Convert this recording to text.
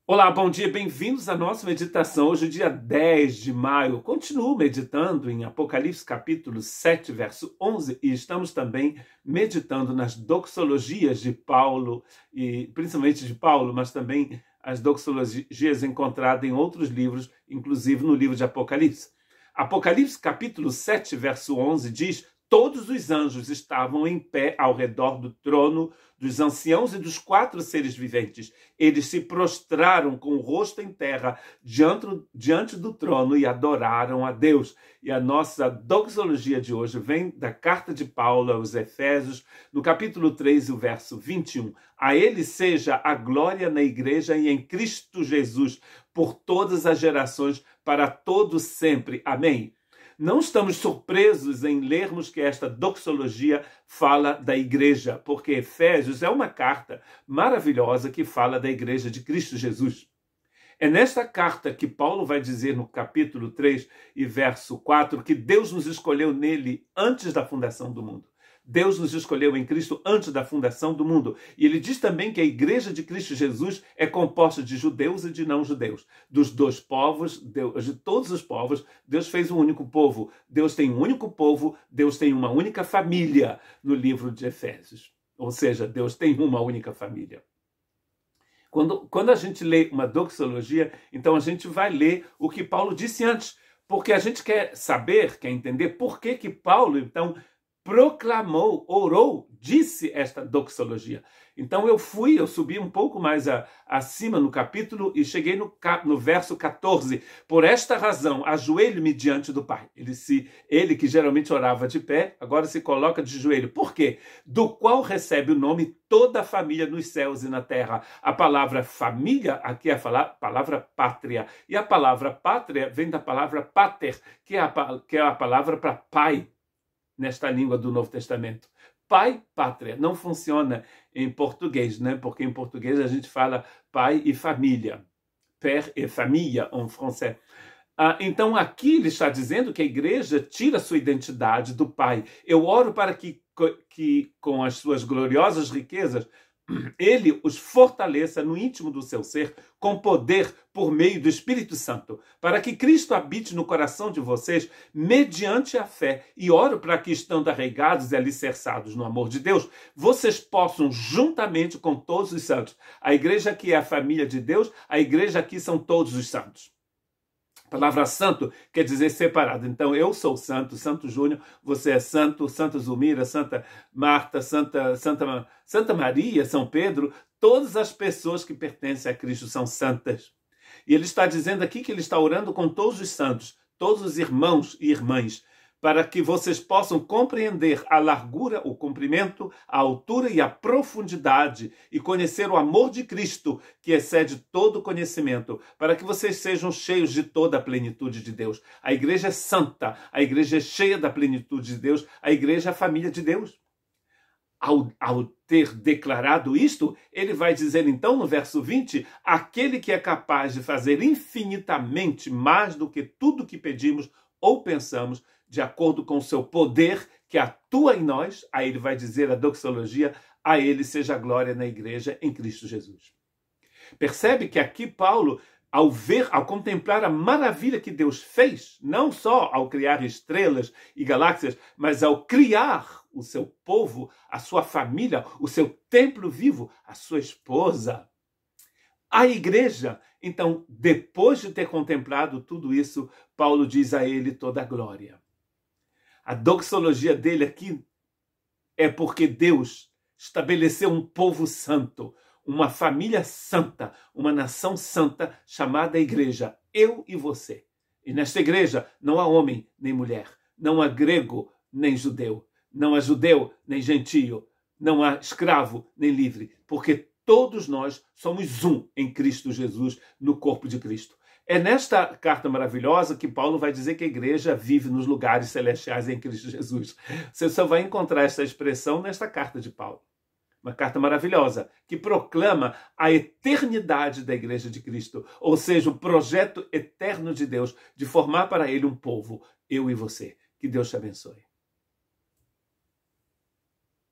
Olá, bom dia, bem-vindos à nossa meditação. Hoje, dia 10 de maio, continuo meditando em Apocalipse capítulo 7, verso 11, e estamos também meditando nas doxologias de Paulo, e principalmente de Paulo, mas também as doxologias encontradas em outros livros, inclusive no livro de Apocalipse. Apocalipse capítulo 7, verso 11 diz: todos os anjos estavam em pé ao redor do trono dos anciãos e dos 4 seres viventes. Eles se prostraram com o rosto em terra diante do trono e adoraram a Deus. E a nossa doxologia de hoje vem da carta de Paulo aos Efésios, no capítulo 3, o verso 21. A ele seja a glória na igreja e em Cristo Jesus, por todas as gerações, para todos sempre. Amém. Não estamos surpresos em lermos que esta doxologia fala da igreja, porque Efésios é uma carta maravilhosa que fala da igreja de Cristo Jesus. É nesta carta que Paulo vai dizer no capítulo 3 e verso 4 que Deus nos escolheu nele antes da fundação do mundo. Deus nos escolheu em Cristo antes da fundação do mundo. E ele diz também que a igreja de Cristo Jesus é composta de judeus e de não-judeus. Dos dois povos, de todos os povos, Deus fez um único povo. Deus tem um único povo, Deus tem uma única família no livro de Efésios. Ou seja, Deus tem uma única família. Quando a gente lê uma doxologia, então a gente vai ler o que Paulo disse antes. Porque a gente quer saber, quer entender por que Paulo, então, proclamou, orou, disse esta doxologia. Então eu subi um pouco mais acima no capítulo e cheguei no verso 14. Por esta razão, ajoelho-me diante do Pai. Ele que geralmente orava de pé, agora se coloca de joelho. Por quê? Do qual recebe o nome toda a família nos céus e na terra. A palavra família aqui é a palavra pátria. E a palavra pátria vem da palavra pater, que é a palavra para pai, nesta língua do Novo Testamento. Pai, pátria. Não funciona em português, né? Porque em português a gente fala pai e família. Père et famille, em francês. Então aqui ele está dizendo que a igreja tira sua identidade do pai. Eu oro para que com as suas gloriosas riquezas, ele os fortaleça no íntimo do seu ser com poder por meio do Espírito Santo, para que Cristo habite no coração de vocês mediante a fé. E oro para que, estando arraigados e alicerçados no amor de Deus, vocês possam, juntamente com todos os santos, a igreja aqui é a família de Deus, a igreja aqui são todos os santos. A palavra santo quer dizer separado. Então, eu sou santo, Santo Júnior, você é santo, Santa Zulmira, Santa Marta, Santa Maria, São Pedro. Todas as pessoas que pertencem a Cristo são santas. E ele está dizendo aqui que ele está orando com todos os santos, todos os irmãos e irmãs, para que vocês possam compreender a largura, o comprimento, a altura e a profundidade e conhecer o amor de Cristo, que excede todo conhecimento, para que vocês sejam cheios de toda a plenitude de Deus. A igreja é santa, a igreja é cheia da plenitude de Deus, a igreja é a família de Deus. Ao ter declarado isto, ele vai dizer então no verso 20, aquele que é capaz de fazer infinitamente mais do que tudo que pedimos ou pensamos, de acordo com o seu poder que atua em nós, aí ele vai dizer a doxologia, a ele seja a glória na igreja em Cristo Jesus. Percebe que aqui Paulo, ao contemplar a maravilha que Deus fez, não só ao criar estrelas e galáxias, mas ao criar o seu povo, a sua família, o seu templo vivo, a sua esposa, a igreja. Então, depois de ter contemplado tudo isso, Paulo diz a ele toda a glória. A doxologia dele aqui é porque Deus estabeleceu um povo santo, uma família santa, uma nação santa chamada igreja, eu e você. E nesta igreja não há homem nem mulher, não há grego nem judeu, não há judeu nem gentio, não há escravo nem livre, porque todos nós somos um em Cristo Jesus, no corpo de Cristo. É nesta carta maravilhosa que Paulo vai dizer que a igreja vive nos lugares celestiais em Cristo Jesus. Você só vai encontrar essa expressão nesta carta de Paulo. Uma carta maravilhosa que proclama a eternidade da igreja de Cristo, ou seja, o projeto eterno de Deus de formar para ele um povo, eu e você. Que Deus te abençoe.